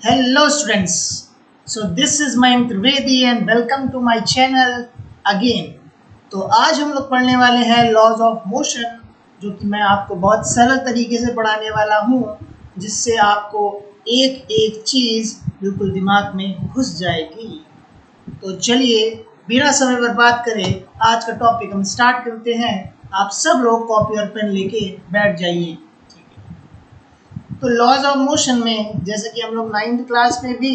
Hello students, so this is Mayank Trivedi and welcome to my channel again। तो आज हम लोग पढ़ने वाले हैं लॉज ऑफ मोशन, जो कि मैं आपको बहुत सरल तरीके से पढ़ाने वाला हूँ, जिससे आपको एक एक चीज़ बिल्कुल दिमाग में घुस जाएगी। तो चलिए बिना समय बर्बाद करे आज का टॉपिक हम स्टार्ट करते हैं। आप सब लोग कॉपी और पेन लेके बैठ जाइए। तो लॉज ऑफ मोशन में जैसे कि हम लोग 9th क्लास में भी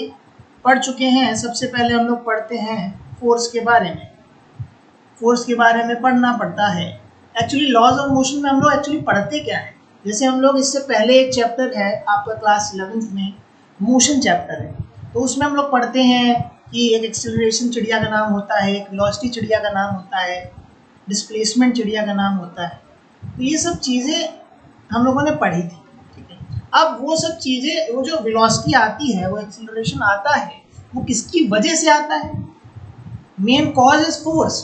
पढ़ चुके हैं, सबसे पहले हम लोग पढ़ते हैं फोर्स के बारे में। फोर्स के बारे में पढ़ना पड़ता है। एक्चुअली लॉज ऑफ मोशन में हम लोग एक्चुअली पढ़ते क्या है, जैसे हम लोग इससे पहले एक चैप्टर है आपका क्लास 11th में, मोशन चैप्टर है, तो उसमें हम लोग पढ़ते हैं कि एक एक्सेलरेशन चिड़िया का नाम होता है, एक वेलोसिटी चिड़िया का नाम होता है, डिस्प्लेसमेंट चिड़िया का नाम होता है। तो ये सब चीज़ें हम लोगों ने पढ़ी थी। अब वो सब चीज़ें, वो जो वेलोसिटी आती है, वो एक्सेलरेशन आता है, वो किसकी वजह से आता है? Main cause is force.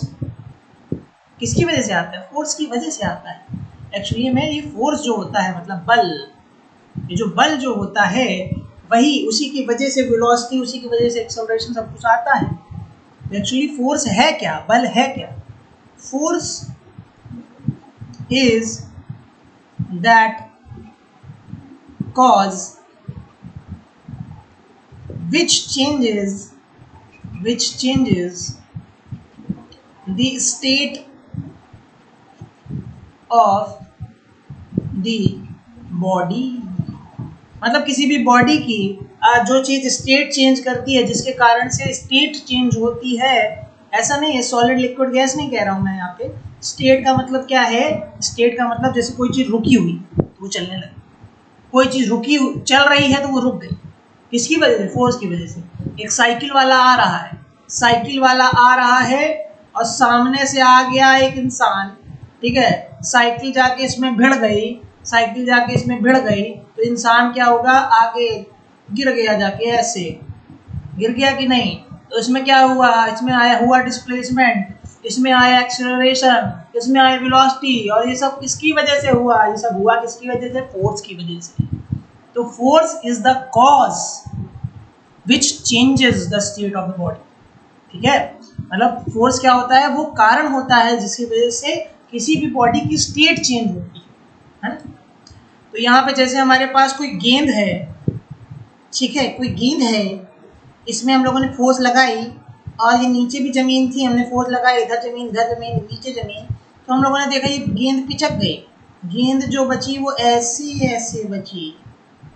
किसकी वजह से आता है? फोर्स की वजह से आता है। एक्चुअली में ये फोर्स जो होता है, मतलब बल, ये जो बल जो होता है वही, उसी की वजह से वेलोसिटी, उसी की वजह से एक्सेलरेशन सब कुछ आता है। एक्चुअली फोर्स है क्या, बल है क्या? Force is that cause which changes the state of the body। मतलब किसी भी बॉडी की जो चीज़ स्टेट चेंज करती है, जिसके कारण से स्टेट चेंज होती है। ऐसा नहीं है सॉलिड लिक्विड गैस नहीं कह रहा हूँ मैं यहाँ पे। स्टेट का मतलब क्या है? स्टेट का मतलब जैसे कोई चीज़ रुकी हुई तो वो चलने लगी, कोई चीज़ रुकी चल रही है तो वो रुक गई। किसकी वजह से? फोर्स की वजह से। एक साइकिल वाला आ रहा है, साइकिल वाला आ रहा है और सामने से आ गया एक इंसान, ठीक है, साइकिल जाके इसमें भिड़ गई, साइकिल जाके इसमें भिड़ गई तो इंसान क्या होगा? आगे गिर गया, जाके ऐसे गिर गया कि नहीं? तो इसमें क्या हुआ? इसमें आया हुआ डिस्प्लेसमेंट, इसमें आया एक्सेलरेशन, इसमें आया वेलोसिटी, और ये सब किसकी वजह से हुआ? ये सब हुआ किसकी वजह से? फोर्स की वजह से। तो force is the cause which changes the state of the body. ठीक है, मतलब फोर्स क्या होता है? वो कारण होता है जिसकी वजह से किसी भी बॉडी की स्टेट चेंज होती है ना। तो यहाँ पे जैसे हमारे पास कोई गेंद है, ठीक है, कोई गेंद है, इसमें हम लोगों ने फोर्स लगाई और ये नीचे भी ज़मीन थी, हमने फोर्स लगाई, इधर ज़मीन, इधर ज़मीन, नीचे ज़मीन, तो हम लोगों ने देखा ये गेंद पिचक गई। गेंद जो बची वो ऐसी ऐसे बची।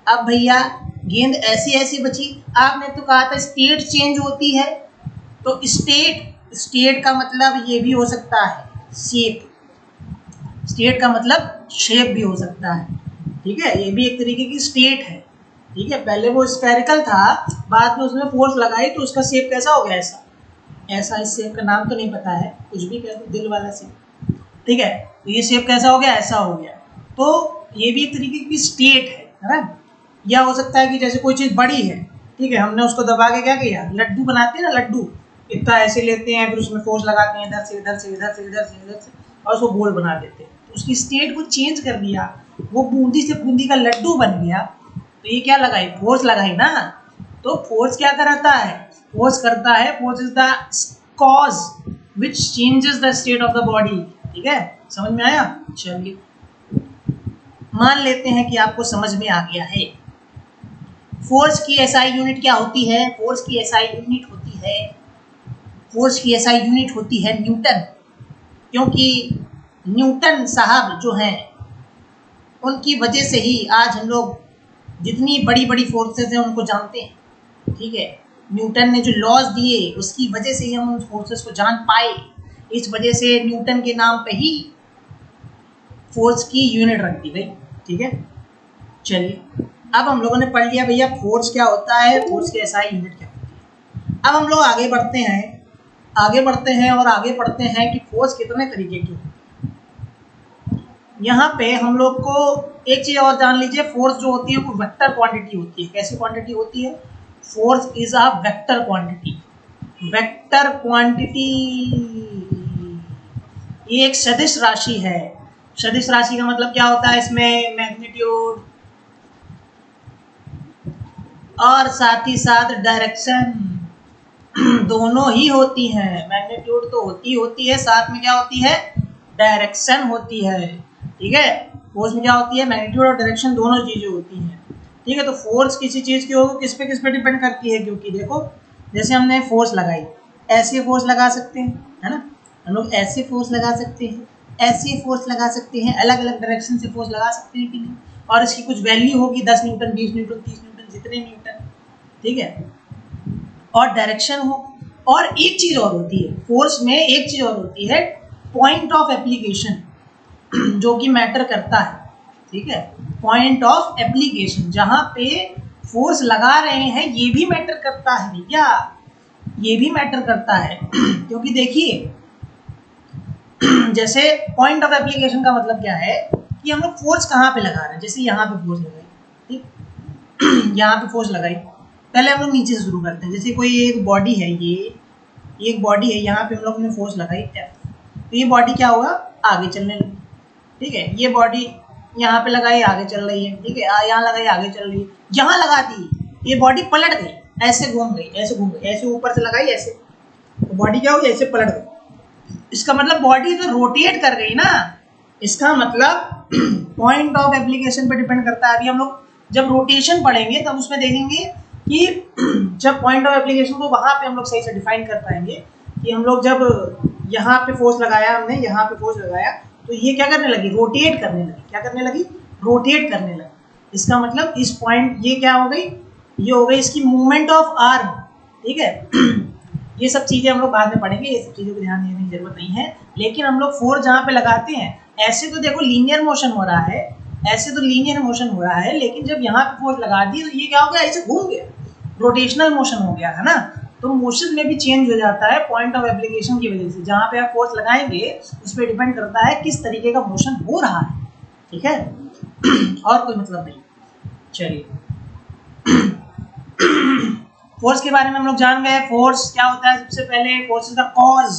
अब भैया गेंद ऐसी ऐसी बची, आपने तो कहा था स्टेट चेंज होती है, तो स्टेट का मतलब ये भी हो सकता है शेप। स्टेट का मतलब शेप भी हो सकता है, ठीक है, ये भी एक तरीके की स्टेट है। ठीक है, पहले वो स्फेरिकल था, बाद में उसमें फोर्स लगाई तो उसका शेप कैसा हो गया? ऐसा ऐसा। इस शेप का नाम तो नहीं पता है, कुछ भी कह दो, दिल वाला शेप, ठीक है। तो ये शेप कैसा हो गया? ऐसा हो गया। तो ये भी एक तरीके की स्टेट है ना। या हो सकता है कि जैसे कोई चीज़ बड़ी है, ठीक है, हमने उसको दबा के क्या किया? लड्डू बनाते हैं ना, लड्डू इतना ऐसे लेते हैं, फिर उसमें फोर्स लगाते हैं, इधर से इधर से इधर से इधर से इधर से, और उसको गोल बना देते हैं। तो उसकी स्टेट को चेंज कर दिया, वो बूंदी से बूंदी का लड्डू बन गया। तो ये क्या लगाई? फोर्स लगाई ना। तो फोर्स क्या करता है? फोर्स करता है, force is the cause which changes the state of the body. ठीक है, समझ में आया? चलिए मान लेते हैं कि आपको समझ में आ गया है। फोर्स की एसआई यूनिट क्या होती है? फोर्स की एसआई यूनिट होती है, फोर्स की एसआई यूनिट होती है न्यूटन। क्योंकि न्यूटन साहब जो हैं, उनकी वजह से ही आज हम लोग जितनी बड़ी बड़ी फोर्सेस हैं उनको जानते हैं। ठीक है, न्यूटन ने जो लॉज दिए उसकी वजह से ही हम उन फोर्सेस को जान पाए। इस वजह से न्यूटन के नाम पे ही फोर्स की यूनिट रख दी गई। ठीक है, चलिए अब हम लोगों ने पढ़ लिया भैया फोर्स क्या होता है, फोर्स की एसआई यूनिट क्या होती है। अब हम लोग आगे बढ़ते हैं, आगे बढ़ते हैं और आगे पढ़ते हैं कि फोर्स कितने तरीके की होती है। यहाँ पे हम लोग को एक चीज़ और जान लीजिए, फोर्स जो होती है वो वेक्टर क्वांटिटी होती है। कैसी क्वांटिटी होती है? Force is a vector quantity. Vector quantity ये एक सदिश राशि है। सदिश राशि का मतलब क्या होता है? इसमें मैग्नीट्यूड और साथ ही साथ डायरेक्शन दोनों ही होती हैं। मैग्नीट्यूड तो होती है, साथ में क्या होती है, डायरेक्शन होती है। ठीक है, फोर्स में क्या होती है, मैग्नीट्यूड और डायरेक्शन दोनों चीजें होती हैं। ठीक है, तो फोर्स किसी चीज की होगी किस पे डिपेंड करती है, क्योंकि देखो जैसे हमने फोर्स लगाई, ऐसे फोर्स लगा सकते हैं, है ना, हम लोग ऐसे फोर्स लगा सकते हैं, ऐसे फोर्स लगा सकते हैं, अलग अलग डायरेक्शन से फोर्स लगा सकते हैं कि नहीं, और इसकी कुछ वैल्यू होगी 10 न्यूटन, 20 न्यूटन, 30 न्यूटन, जितने न्यूटन। ठीक है, और डायरेक्शन हो। और एक चीज और होती है फोर्स में, एक चीज और होती है पॉइंट ऑफ एप्लीकेशन, जो कि मैटर करता है। ठीक है, पॉइंट ऑफ एप्लीकेशन, जहां पे फोर्स लगा रहे हैं ये भी मैटर करता है भैया, ये भी मैटर करता है। क्योंकि देखिए जैसे पॉइंट ऑफ एप्लीकेशन का मतलब क्या है कि हम लोग फोर्स कहाँ पे लगा रहे हैं। जैसे यहाँ पे फोर्स लगाई, ठीक यहाँ पे फोर्स लगाई, पहले हम लोग नीचे से शुरू करते हैं। जैसे कोई एक बॉडी है, ये एक बॉडी है, यहाँ पे हम लोग ने फोर्स लगाई F, तो ये बॉडी क्या होगा, आगे चलने लगी। ठीक है, ये बॉडी यहाँ पे लगाई, आगे चल रही है। ठीक है, यहाँ लगाई, आगे चल रही है। यहाँ लगा दी, ये बॉडी पलट गई, ऐसे घूम गई, ऐसे घूम गई, ऐसे ऊपर से लगाई ऐसे, तो बॉडी क्या होगी, ऐसे पलट गई। इसका मतलब बॉडी तो रोटेट कर गई ना, इसका मतलब पॉइंट ऑफ एप्लीकेशन पे डिपेंड करता है। अभी हम लोग जब रोटेशन पढ़ेंगे तब उसमें देखेंगे कि जब पॉइंट ऑफ एप्लीकेशन को वहां पे हम लोग सही से डिफाइन कर पाएंगे कि हम लोग जब यहाँ पे फोर्स लगाया, हमने यहाँ पे फोर्स लगाया, तो ये क्या करने लगी, रोटेट करने लगी। क्या करने लगी, रोटेट करने लगी। इसका मतलब इस पॉइंट, ये क्या हो गई, ये हो गई इसकी मूवमेंट ऑफ आर्म। ठीक है, ये सब चीजें हम लोग बाद में पढ़ेंगे, ये सब चीजों को ध्यान देने की जरूरत नहीं है। लेकिन हम लोग फोर्स जहाँ पे लगाते हैं, ऐसे तो देखो लीनियर मोशन हो रहा है, ऐसे तो लीनियर मोशन हो रहा है, लेकिन जब यहाँ पे फोर्स लगा दी तो ये क्या हो गया, ऐसे घूम गया, रोटेशनल मोशन हो गया, है ना। तो मोशन में भी चेंज हो जाता है पॉइंट ऑफ एप्लीकेशन की वजह से। जहाँ पे आप फोर्स लगाएंगे उस पर डिपेंड करता है किस तरीके का मोशन हो रहा है। ठीक है, और कोई मतलब नहीं। चलिए फोर्स के बारे में हम लोग जान गए। फोर्स क्या होता है, सबसे पहले force is the cause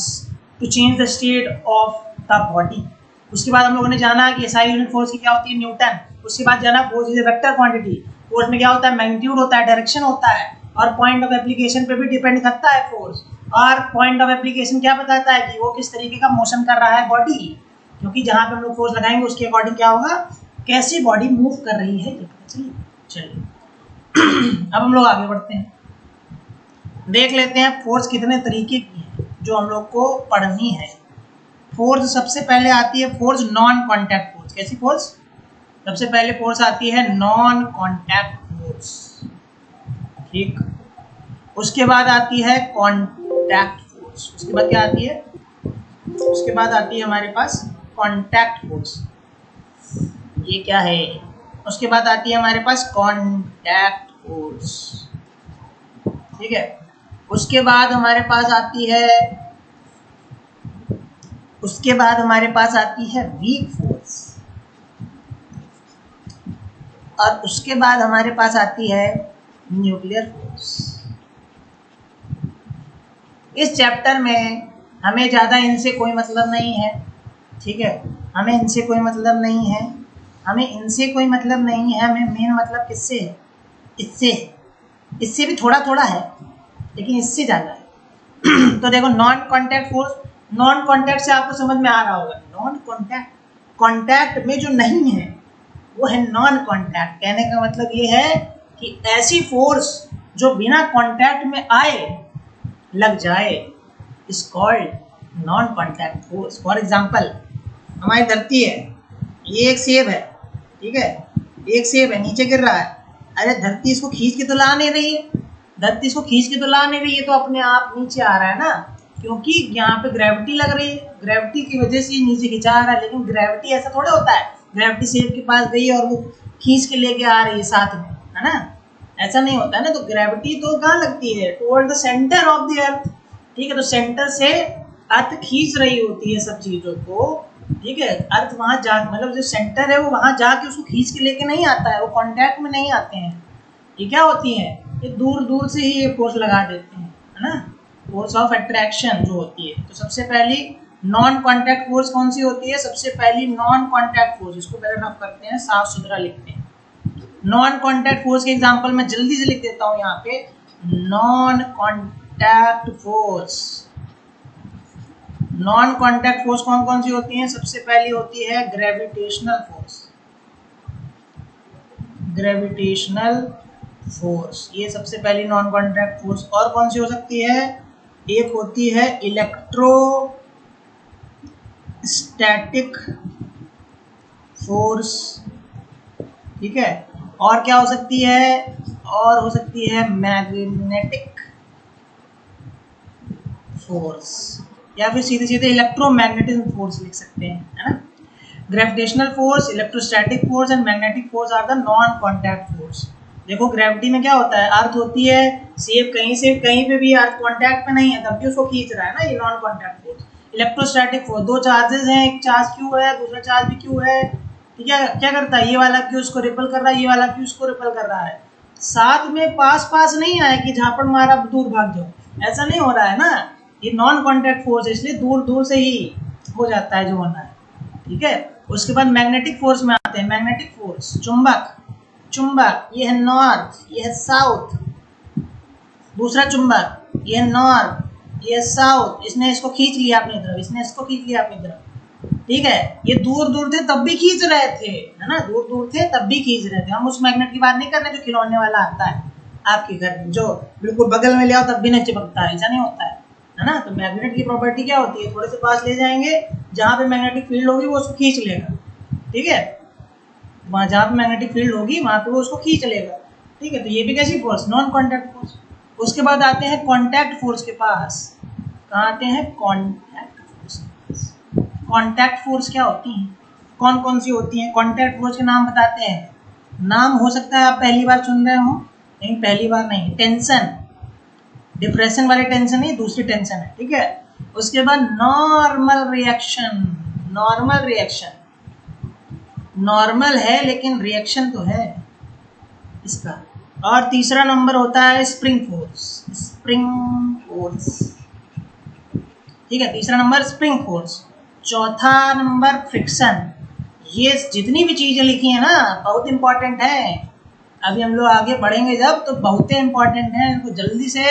to change the state of the body. उसके बाद हम लोगों ने जाना कि एसआई यूनिट फोर्स की क्या होती है, न्यूटन। उसके बाद जाना force is a vector quantity. Force में क्या होता है, मैग्नीट्यूड होता है, डायरेक्शन होता है, और पॉइंट ऑफ एप्लीकेशन पे भी डिपेंड करता है फोर्स। और पॉइंट ऑफ एप्लीकेशन क्या बताता है कि वो किस तरीके का मोशन कर रहा है बॉडी, क्योंकि जहाँ पे हम लोग फोर्स लगाएंगे उसके अकॉर्डिंग क्या होगा, कैसे बॉडी मूव कर रही है, ये पता चलिए। चलिए अब हम लोग आगे बढ़ते हैं, देख लेते हैं फोर्स कितने तरीके की है जो हम लोग को पढ़नी है। फोर्स सबसे पहले आती है फोर्स नॉन कॉन्टैक्ट फोर्स। कैसी फोर्स, सबसे पहले फोर्स आती है नॉन कॉन्टैक्ट फोर्स। ठीक, उसके बाद आती है कॉन्टैक्ट फोर्स। उसके बाद क्या आती है, उसके बाद आती है हमारे पास कॉन्टैक्ट फोर्स। ये क्या है, उसके बाद आती है हमारे पास कॉन्टैक्ट फोर्स। ठीक है, उसके बाद हमारे पास आती है, उसके बाद हमारे पास आती है वीक फोर्स, और उसके बाद हमारे पास आती है न्यूक्लियर फोर्स। इस चैप्टर में हमें ज़्यादा इनसे कोई मतलब नहीं है। ठीक है, हमें इनसे कोई मतलब नहीं है, हमें इनसे कोई मतलब नहीं है, हमें मेन मतलब किससे है, इससे। इससे भी थोड़ा थोड़ा है लेकिन इससे ज़्यादा है। तो देखो non contact force, non contact से आपको समझ में आ रहा होगा, नॉन कॉन्टैक्ट, कॉन्टैक्ट में जो नहीं है वो है नॉन कॉन्टैक्ट। कहने का मतलब ये है कि ऐसी फोर्स जो बिना कॉन्टैक्ट में आए लग जाए is called non contact force. For example हमारी धरती है, ये एक सेब है, ठीक है, एक सेब है, नीचे गिर रहा है, अरे धरती इसको खींच के तो ला नहीं रही है, धरती इसको खींच के तो ला नहीं रही है, तो अपने आप नीचे आ रहा है ना, क्योंकि यहाँ पे ग्रेविटी लग रही है, ग्रेविटी की वजह से नीचे खिंचा आ रहा है। लेकिन ग्रेविटी ऐसा थोड़ा होता है, ग्रेविटी सेब के पास गई और वो खींच के लेके आ रही है साथ में, है ना, ऐसा नहीं होता है ना। तो ग्रेविटी तो कहाँ लगती है, toward the centre of the earth. ठीक है, तो सेंटर से अर्थ खींच रही होती है सब चीज़ों को। ठीक है, अर्थ वहाँ जा, मतलब जो सेंटर है वो वहाँ जाके उसको खींच के लेके नहीं आता है, वो कॉन्टैक्ट में नहीं आते हैं। ये क्या होती है, ये दूर दूर से ही ये फोर्स लगा देते हैं, है ना, फोर्स ऑफ अट्रैक्शन जो होती है। तो सबसे पहली नॉन कॉन्टैक्ट फोर्स कौन सी होती है, सबसे पहली नॉन कॉन्टैक्ट फोर्स, इसको पहले रफ करते हैं, साफ सुथरा लिखते हैं। नॉन कॉन्टैक्ट फोर्स के एग्जांपल मैं जल्दी से लिख देता हूं यहाँ पे। Non contact force, non contact force कौन कौन सी होती हैं? सबसे पहली होती है ग्रेविटेशनल फोर्स, ग्रेविटेशनल फोर्स, ये सबसे पहली नॉन कॉन्टैक्ट फोर्स। और कौन सी हो सकती है? एक होती है इलेक्ट्रोस्टैटिक फोर्स, ठीक है। और क्या हो सकती है? और हो सकती है मैग्नेटिक फोर्स, या फिर सीधे सीधे इलेक्ट्रोमैग्नेटिज्म फोर्स लिख सकते हैं, है ना। Gravitational force, electrostatic force and magnetic force are the non contact force. देखो ग्रेविटी में क्या होता है, अर्थ होती है सेफ, कहीं से कहीं पे भी अर्थ कॉन्टैक्ट में नहीं है तब भी उसको खींच रहा है ना, ये non contact force. Electrostatic force, दो चार्जेस हैं, एक चार्ज क्यू है, दूसरा चार्ज भी क्यू है, ठीक है। क्या करता है, ये वाला क्यू उसको रिपल कर रहा है, ये वाला क्यू उसको रिपल कर रहा है। साथ में पास पास नहीं आए कि झापड़ मारा दूर भाग जाओ, ऐसा नहीं हो रहा है ना। ये नॉन कॉन्टैक्ट फोर्स है, इसलिए दूर दूर से ही हो जाता है जो होना है, ठीक है। उसके बाद मैग्नेटिक फोर्स में आते हैं। मैग्नेटिक फोर्स, चुंबक, चुंबक ये है नॉर्थ, ये है साउथ। दूसरा चुंबक, ये है नॉर्थ, ये है साउथ। इसने इसको खींच लिया अपनी तरफ, इसने इसको खींच लिया अपनी तरफ, ठीक है। ये दूर दूर थे तब भी खींच रहे थे, है ना, दूर दूर थे तब भी खींच रहे थे। हम उस मैग्नेट की बात नहीं कर रहे जो खिलौने वाला आता है आपके घर में, जो बिल्कुल बगल में ले आओ तब भी नहीं चिपकता है, ऐसा नहीं होता है ना। तो मैग्नेट की प्रॉपर्टी क्या होती है, थोड़े से पास ले जाएंगे, जहां पे मैग्नेटिक फील्ड होगी वो उसको खींच लेगा, ठीक है। वहां जहां पे मैग्नेटिक फील्ड होगी वहां पे वो उसको खींच लेगा, ठीक है। तो ये भी कैसी फोर्स, नॉन कॉन्टैक्ट फोर्स। उसके बाद आते हैं कॉन्टैक्ट फोर्स के पास। कहाँ आते हैं? कॉन्टैक्ट फोर्स के पास। कॉन्टैक्ट फोर्स क्या होती है, कौन कौन सी होती हैं? कॉन्टैक्ट फोर्स के नाम बताते हैं। नाम हो सकता है आप पहली बार सुन रहे हो, नहीं पहली बार नहीं। टेंशन, डिप्रेशन वाली टेंशन नहीं, दूसरी टेंशन है, ठीक है। उसके बाद normal reaction, normal reaction, normal है लेकिन रिएक्शन तो है इसका। और तीसरा नंबर होता है स्प्रिंग फोर्स, स्प्रिंग फोर्स, ठीक है, तीसरा नंबर स्प्रिंग फोर्स। चौथा नंबर फ्रिक्शन। ये जितनी भी चीजें लिखी है ना बहुत इंपॉर्टेंट है, अभी हम लोग आगे बढ़ेंगे जब तो बहुत इंपॉर्टेंट है, इनको जल्दी से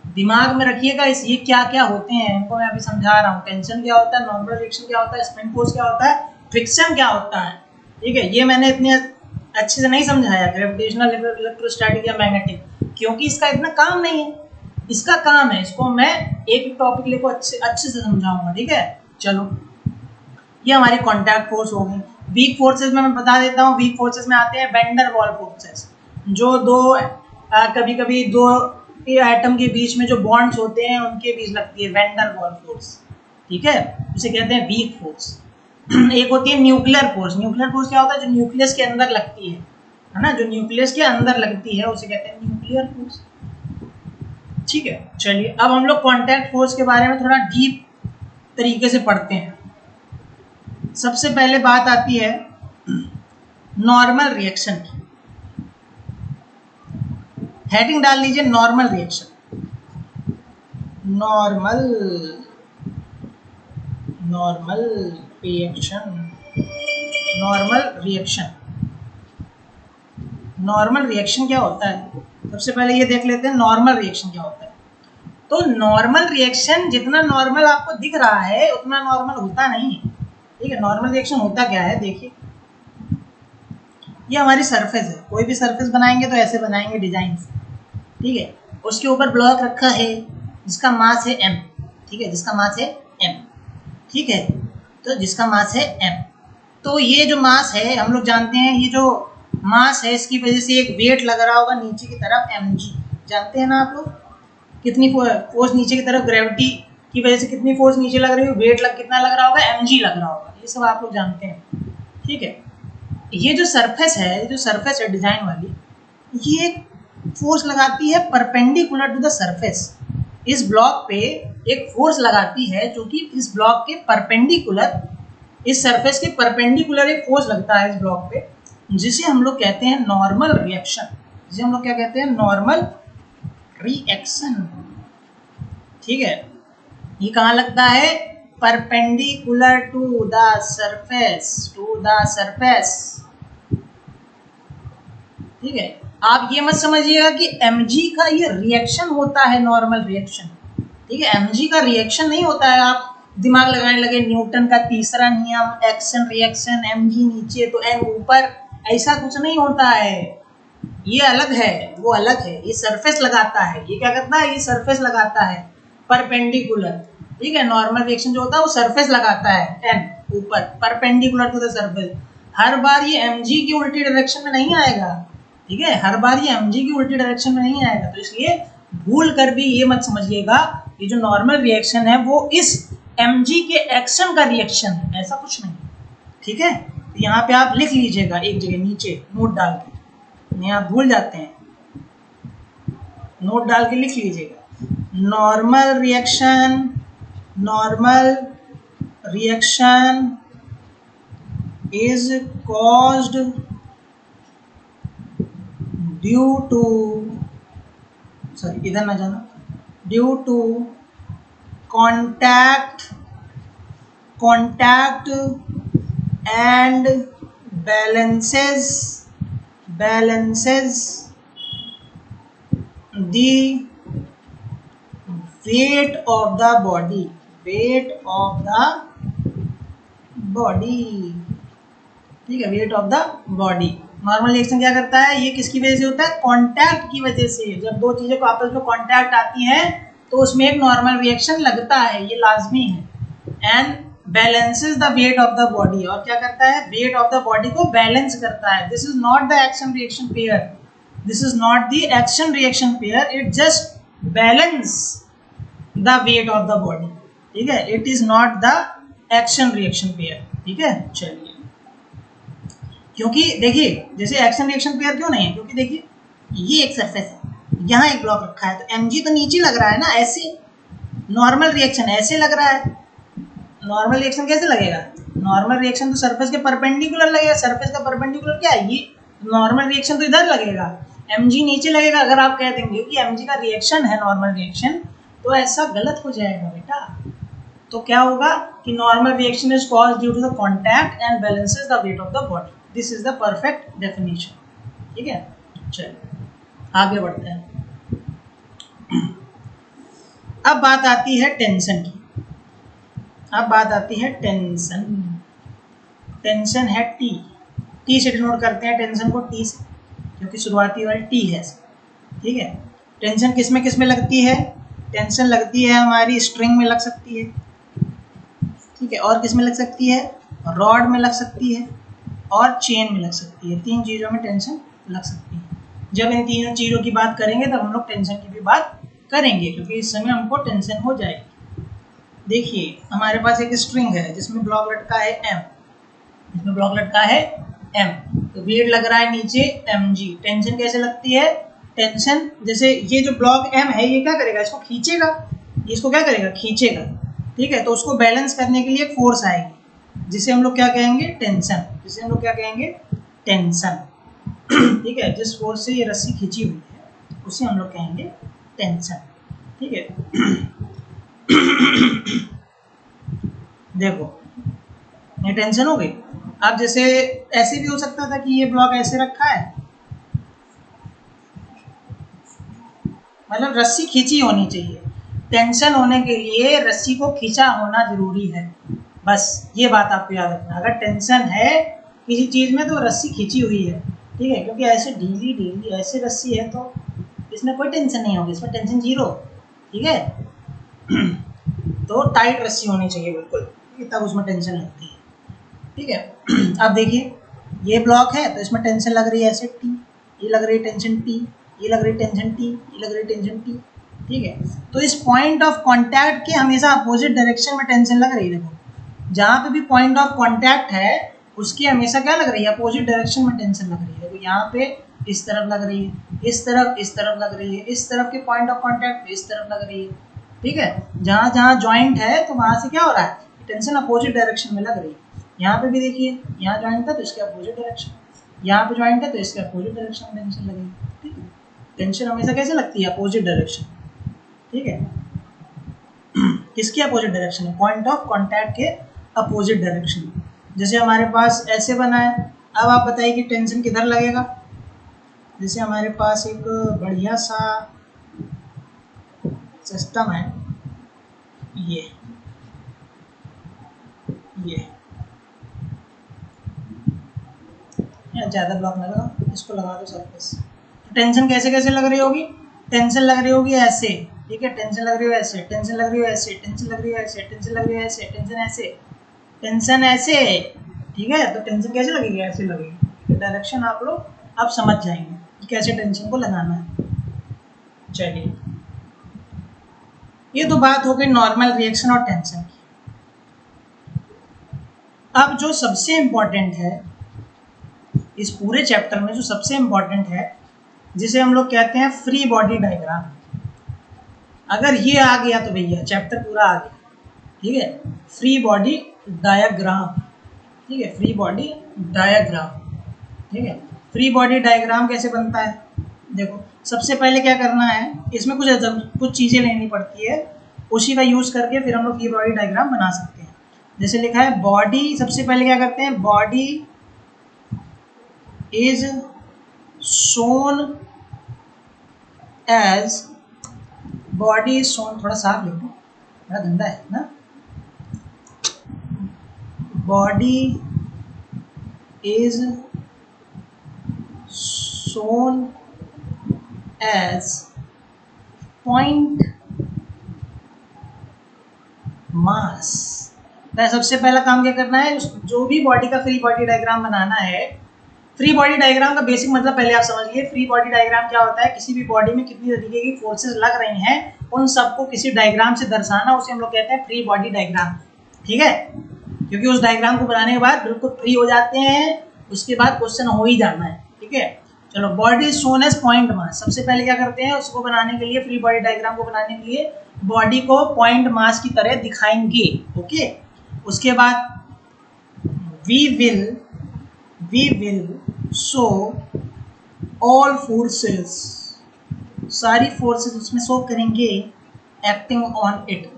दिमाग में रखिएगा। इस ये क्या क्या होते हैं इनको मैं अभी समझा रहा हूँ। टेंशन क्या होता है, नॉर्मल रिएक्शन क्या होता है, स्प्रिंग फोर्स क्या होता है, फ्रिक्शन क्या होता है, ठीक है। ये मैंने इतने अच्छे से नहीं समझाया ग्रेविटेशनल, इलेक्ट्रोस्टैटिक या मैग्नेटिक, क्योंकि इसका इतना काम नहीं है। इसका काम है, इसको मैं एक टॉपिक लेको अच्छे से समझाऊंगा, ठीक है। चलो ये हमारी कॉन्टैक्ट फोर्स हो गई। वीक फोर्सेस में मैं बता देता हूँ, वीक फोर्सेस में आते हैं वैन वाल फोर्सेस, जो दो कभी कभी दो एटम के बीच में जो बॉन्ड्स होते हैं उनके बीच लगती है वैन वाल फोर्स, ठीक है, उसे कहते हैं वीक फोर्स। एक होती है न्यूक्लियर फोर्स। न्यूक्लियर फोर्स क्या होता है, जो न्यूक्लियस के अंदर लगती है ना, जो न्यूक्लियस के अंदर लगती है उसे कहते हैं न्यूक्लियर फोर्स, ठीक है। चलिए अब हम लोग कॉन्टैक्ट फोर्स के बारे में थोड़ा डीप तरीके से पढ़ते हैं। सबसे पहले बात आती है नॉर्मल रिएक्शन की। हेडिंग डाल लीजिए normal reaction, normal, normal reaction, normal reaction. Normal reaction क्या होता है, सबसे पहले ये देख लेते हैं नॉर्मल रिएक्शन क्या होता है। तो नॉर्मल रिएक्शन जितना नॉर्मल आपको दिख रहा है उतना नॉर्मल होता नहीं है, ठीक है। नॉर्मल रिएक्शन होता क्या है, देखिए ये हमारी सरफेस है, कोई भी सरफेस बनाएंगे तो ऐसे बनाएंगे डिजाइन से, ठीक है। उसके ऊपर ब्लॉक रखा है जिसका मास है m, ठीक है, जिसका मास है m, ठीक है। तो जिसका मास है m, तो ये जो मास है हम लोग जानते हैं, ये जो मास है इसकी वजह से एक वेट लग रहा होगा नीचे की तरफ mg, जानते हैं ना आप लोग, कितनी फोर्स नीचे की तरफ, ग्रेविटी की वजह से कितनी फोर्स नीचे लग रही है, वेट कितना लग रहा होगा, mg लग रहा होगा, ये सब आप लोग जानते हैं, ठीक है। ये जो सरफेस है, जो सरफेस है डिजाइन वाली, ये फोर्स लगाती है परपेंडिकुलर टू द सरफेस। इस ब्लॉक पे एक फोर्स लगाती है जो कि इस ब्लॉक के परपेंडिकुलर, इस सरफेस के परपेंडिकुलर एक फोर्स लगता है इस ब्लॉक पे, जिसे हम लोग कहते हैं नॉर्मल रिएक्शन, जिसे हम लोग क्या कहते हैं, नॉर्मल रिएक्शन, ठीक है। ये कहाँ लगता है, perpendicular to the surface, to the surface, ठीक है, आप ये मत समझिएगा कि mg का ये रिएक्शन होता है नॉर्मल रिएक्शन, ठीक है, mg का रिएक्शन नहीं होता है। आप दिमाग लगाने लगे न्यूटन का तीसरा नियम, एक्शन रिएक्शन, mg नीचे तो n ऊपर, ऐसा कुछ नहीं होता है, ये अलग है, वो अलग है। ये सरफेस लगाता है, ये क्या करता है, ये सरफेस लगाता है परपेंडिकुलर, ठीक है। नॉर्मल रिएक्शन जो होता है वो सरफेस लगाता है n ऊपर परपेंडिकुलर टू द सरफेस। हर बार ये mg की उल्टी डायरेक्शन में नहीं आएगा, ठीक है, हर बार ये mg की उल्टी डायरेक्शन में नहीं आएगा। तो इसलिए भूल कर भी ये मत समझिएगा कि जो नॉर्मल रिएक्शन है वो इस mg के एक्शन का रिएक्शन है, ऐसा कुछ नहीं, ठीक है। तो यहाँ पे आप लिख लीजिएगा एक जगह नीचे नोट डाल के, नहीं आप भूल जाते हैं, नोट डाल के लिख लीजिएगा, normal reaction is caused due to, sorry इधर ना जाना, due to contact and balances the weight of the body, ठीक है, wait of the body. Normal reaction क्या करता है, ये किसकी वजह से होता है, कांटेक्ट की वजह से। जब दो चीजें को आपस में कांटेक्ट आती हैं तो उसमें एक नॉर्मल रिएक्शन लगता है, ये लाजमी है। And balances the weight of the body, और क्या करता है, वेट ऑफ द बॉडी को बैलेंस करता है। This is not the action reaction pair, this is not the action reaction pair, it just balance the weight of the body, ठीक है, it is not the action reaction pair, ठीक है। चलिए, क्योंकि देखिए जैसे एक्शन रिएक्शन पेयर क्यों नहीं है, क्योंकि देखिए ये एक सरफेस है, यहाँ एक ब्लॉक रखा है, तो mg तो नीचे लग रहा है ना, ऐसे नॉर्मल रिएक्शन ऐसे लग रहा है। नॉर्मल रिएक्शन कैसे लगेगा, नॉर्मल रिएक्शन तो सरफेस के परपेंडिकुलर लगेगा। सरफेस का परपेंडिकुलर क्या है, ये नॉर्मल रिएक्शन तो इधर लगेगा, mg नीचे लगेगा। अगर आप कह देंगे कि mg का रिएक्शन है नॉर्मल रिएक्शन, तो ऐसा गलत हो जाएगा बेटा। तो क्या होगा कि normal reaction is caused due to the contact and balances the weight of the body, this is the perfect definition, ठीक है। चलिए आगे बढ़ते हैं। अब बात आती है टेंशन की, अब बात आती है टेंशन। टेंशन है टी से डिनोट करते हैं टेंशन को, टी से, क्योंकि शुरुआती वाली टी है, ठीक है। टेंशन किस में लगती है, टेंशन लगती है हमारी स्ट्रिंग में लग सकती है, ठीक है, और किस में लग सकती है, रॉड में लग सकती है, और चेन में लग सकती है। तीन चीज़ों में टेंशन लग सकती है। जब इन तीनों चीज़ों की बात करेंगे तब हम लोग टेंशन की भी बात करेंगे, क्योंकि इस समय हमको टेंशन हो जाएगी। देखिए हमारे पास एक स्ट्रिंग है जिसमें ब्लॉक लटका है m, इसमें ब्लॉक लटका है m, तो वेट लग रहा है नीचे mg। टेंशन कैसे लगती है, टेंशन जैसे ये जो ब्लॉक m है ये क्या करेगा, इसको खींचेगा, इसको क्या करेगा, खींचेगा, ठीक है। तो उसको बैलेंस करने के लिए एक फोर्स आएगी जिसे हम लोग क्या कहेंगे, टेंशन, जिसे हम लोग क्या कहेंगे, टेंशन, ठीक है। जिस फोर्स से ये रस्सी खींची हुई है उसे हम लोग कहेंगे टेंशन, ठीक है। देखो ये टेंशन हो गई। अब जैसे ऐसे भी हो सकता था कि ये ब्लॉक ऐसे रखा है, मतलब रस्सी खींची होनी चाहिए। टेंशन होने के लिए रस्सी को खींचा होना जरूरी है, बस ये बात आपको याद रखना। अगर टेंशन है किसी चीज़ में तो रस्सी खींची हुई है, ठीक है, क्योंकि ऐसे ढीली ऐसे रस्सी है तो इसमें कोई टेंशन नहीं होगी, इसमें टेंशन जीरो, ठीक है। तो टाइट रस्सी होनी चाहिए बिल्कुल, तब उसमें टेंशन लगती है, ठीक है। अब देखिए ये ब्लॉक है तो इसमें टेंशन लग रही है ऐसे टी, ये लग रही है टेंशन टी, ये लग रही है टेंशन टी, ये लग रही है टेंशन टी, ठीक है। तो इस पॉइंट ऑफ कांटेक्ट के हमेशा अपोजिट डायरेक्शन में टेंशन लग रही है। देखो जहाँ पे भी पॉइंट ऑफ कांटेक्ट है उसकी हमेशा क्या लग रही है, अपोजिट डायरेक्शन में टेंशन लग रही है। देखो यहाँ पे इस तरफ लग रही है, इस तरफ लग रही है, इस तरफ के पॉइंट ऑफ कांटेक्ट इस तरफ लग रही है, ठीक है। जहाँ जहाँ जॉइंट है तो वहाँ से क्या हो रहा है, टेंशन अपोजिट डायरेक्शन में लग रही है। यहाँ पे भी देखिए यहाँ जॉइंट था तो इसके अपोजिट डायरेक्शन, यहाँ पे जॉइंट है तो इसके अपोजिट डायरेक्शन में टेंशन लगेगी, ठीक है। टेंशन हमेशा कैसे लगती है, अपोजिट डायरेक्शन, ठीक है। किसकी अपोजिट डायरेक्शन है, पॉइंट ऑफ कांटेक्ट के अपोजिट डायरेक्शन। जैसे हमारे पास ऐसे बना है, अब आप बताइए कि टेंशन किधर लगेगा। जैसे हमारे पास एक बढ़िया सा सिस्टम है, ये ज़्यादा ब्लॉक ना लगाओ, इसको लगा दो सरफेस। तो टेंशन कैसे कैसे लग रही होगी? टेंशन लग रही होगी ऐसे, ठीक है, टेंशन लग रही हो ऐसे, टेंशन लग रही हो ऐसे, टेंशन लग रही हो ऐसे, टेंशन लग रही हो ऐसे, टेंशन ऐसे, टेंशन ऐसे, ठीक है। तो टेंशन कैसे लगेगी? ऐसे लगेगी। डायरेक्शन आप लोग अब समझ जाएंगे कि कैसे टेंशन को लगाना है। चलिए, ये तो बात हो गई नॉर्मल रिएक्शन और टेंशन की। अब जो सबसे इम्पोर्टेंट है इस पूरे चैप्टर में, जो सबसे इम्पोर्टेंट है, जिसे हम लोग कहते हैं फ्री बॉडी डायग्राम। अगर ये आ गया तो भैया चैप्टर पूरा आ गया, ठीक है। फ्री बॉडी डायग्राम, ठीक है, फ्री बॉडी डायग्राम, ठीक है। फ्री बॉडी डायग्राम कैसे बनता है? देखो, सबसे पहले क्या करना है, इसमें कुछ चीज़ें लेनी पड़ती है, उसी का यूज़ करके फिर हम लोग फ्री बॉडी डायग्राम बना सकते हैं। जैसे लिखा है बॉडी, सबसे पहले क्या करते हैं, body is shown as, body is shown, थोड़ा साफ लिखो, बड़ा गंदा है ना। Body is shown as point mass। सबसे पहला काम क्या करना है, जो भी बॉडी का फ्री बॉडी डायग्राम बनाना है, फ्री बॉडी डायग्राम का बेसिक मतलब पहले आप समझिए। फ्री बॉडी डायग्राम क्या होता है, किसी भी बॉडी में कितनी तरीके की फोर्सेस लग रही हैं, उन सबको किसी डायग्राम से दर्शाना, उसे हम लोग कहते हैं फ्री बॉडी डायग्राम, ठीक है। क्योंकि उस डायग्राम को बनाने के बाद बिल्कुल फ्री हो जाते हैं, उसके बाद क्वेश्चन हो ही जाना है, ठीक है। चलो, body is shown as point mass. सबसे पहले क्या करते हैं, उसको बनाने के लिए, फ्री बॉडी डायग्राम को बनाने के लिए बॉडी को पॉइंट मास की तरह दिखाएंगे, ओके। उसके बाद we will show all forces, सारी फोर्सेस उसमें शो करेंगे, एक्टिंग ऑन इट,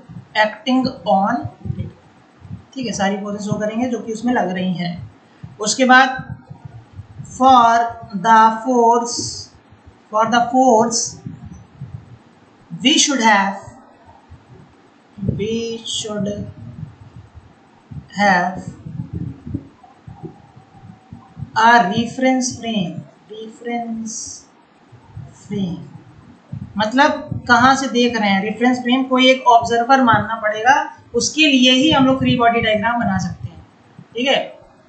ठीक है, सारी फोर्सेस शो करेंगे जो कि उसमें लग रही हैं। उसके बाद for the force we should have a reference frame, मतलब कहाँ से देख रहे हैं, रेफरेंस फ्रेम कोई एक ऑब्जर्वर मानना पड़ेगा, उसके लिए ही हम लोग फ्री बॉडी डायग्राम बना सकते हैं, ठीक है।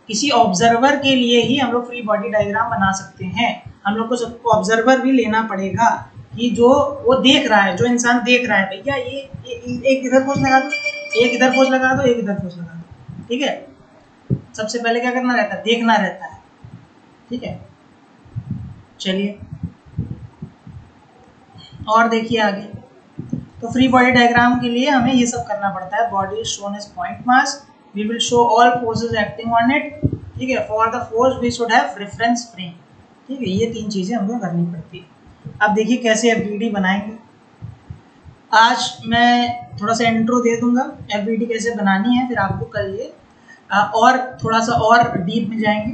किसी ऑब्जर्वर के लिए ही हम लोग फ्री बॉडी डायग्राम बना सकते हैं। हम लोग को सबको ऑब्जर्वर भी लेना पड़ेगा कि जो वो देख रहा है, जो इंसान देख रहा है, भैया ये एक इधर फोर्स लगा दो, एक इधर फोर्स लगा दो, एक इधर फोर्स लगा दो, ठीक है। सबसे पहले क्या करना रहता है, देखना रहता है, ठीक है। चलिए और देखिए आगे, तो फ्री बॉडी डायग्राम के लिए हमें ये सब करना पड़ता है। Body is shown as point mass, we will show all forces acting on it, ठीक है। For the force we should have reference frame, ठीक है। ये तीन चीज़ें हमको करनी पड़ती है। अब देखिए कैसे एफबीडी बनाएंगे। आज मैं थोड़ा सा इंट्रो दे दूंगा, एफबीडी कैसे बनानी है, फिर आपको कल ये और थोड़ा सा और डीप में जाएंगे,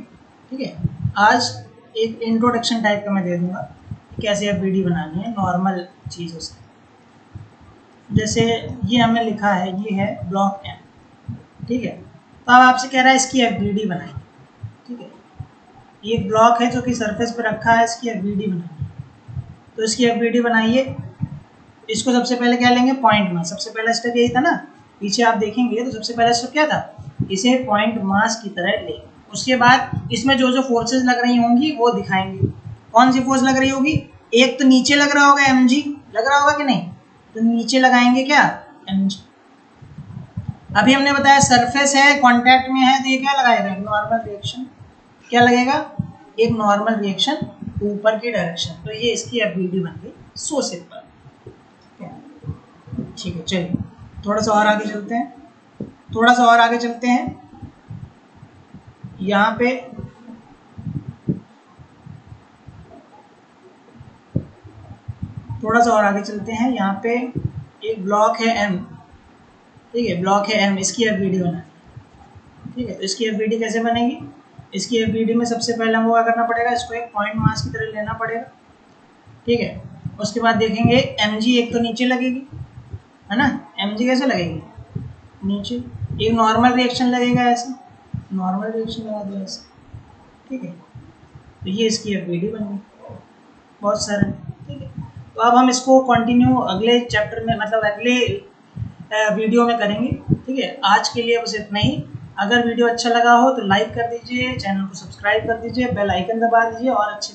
ठीक है। आज एक इंट्रोडक्शन टाइप का मैं दे दूंगा कैसे एफबीडी बनानी है नॉर्मल चीज़ों से। जैसे ये हमें लिखा है, ये है ब्लॉक एम, ठीक है। तो अब आपसे कह रहा है इसकी एफबीडी बनाएंगे, ठीक है। ये एक ब्लॉक है जो कि सरफेस पर रखा है, इसकी एफबीडी बनानी है। तो इसकी एफबीडी बनाइए। इसको सबसे पहले क्या लेंगे, पॉइंट मास। सबसे पहला स्टेप यही था ना, पीछे आप देखेंगे तो सबसे पहला स्टेप क्या था, इसे पॉइंट मास की तरह लेंगे। उसके बाद इसमें जो जो फोर्सेस लग रही होंगी वो दिखाएंगे। कौन सी फोर्स लग रही होगी, एक तो नीचे लग रहा होगा, mg लग रहा होगा कि नहीं, तो नीचे लगाएंगे क्या, mg। अभी हमने बताया सरफेस है, कांटेक्ट में है, तो ये क्या लगाएगा, नॉर्मल रिएक्शन। क्या लगेगा, एक नॉर्मल रिएक्शन ऊपर की डायरेक्शन। तो ये इसकी एफबीडी बन गई, सो सिंपल, ठीक है। चलिए थोड़ा सा और आगे चलते हैं, यहाँ पे थोड़ा सा और आगे चलते हैं। यहाँ पे एक ब्लॉक है m, ठीक है, ब्लॉक है m, इसकी एफबीडी बनानी है, ठीक है। तो इसकी एफबीडी कैसे बनेगी, इसकी एफ में सबसे पहले हमको क्या करना पड़ेगा, इसको एक पॉइंट मास की तरह लेना पड़ेगा, ठीक है। उसके बाद देखेंगे mg एक तो नीचे लगेगी, है ना, mg कैसे लगेगी, नीचे। एक नॉर्मल रिएक्शन लगेगा ऐसे, नॉर्मल रिएक्शन लगा दो ऐसे, ठीक है। तो ये इसकी एफ बन गई, बहुत सारे, ठीक है। तो अब हम इसको कंटिन्यू अगले चैप्टर में, मतलब अगले वीडियो में करेंगे, ठीक है। आज के लिए बस इतना ही। अगर वीडियो अच्छा लगा हो तो लाइक कर दीजिए, चैनल को सब्सक्राइब कर दीजिए, बेल आइकन दबा दीजिए और अच्छे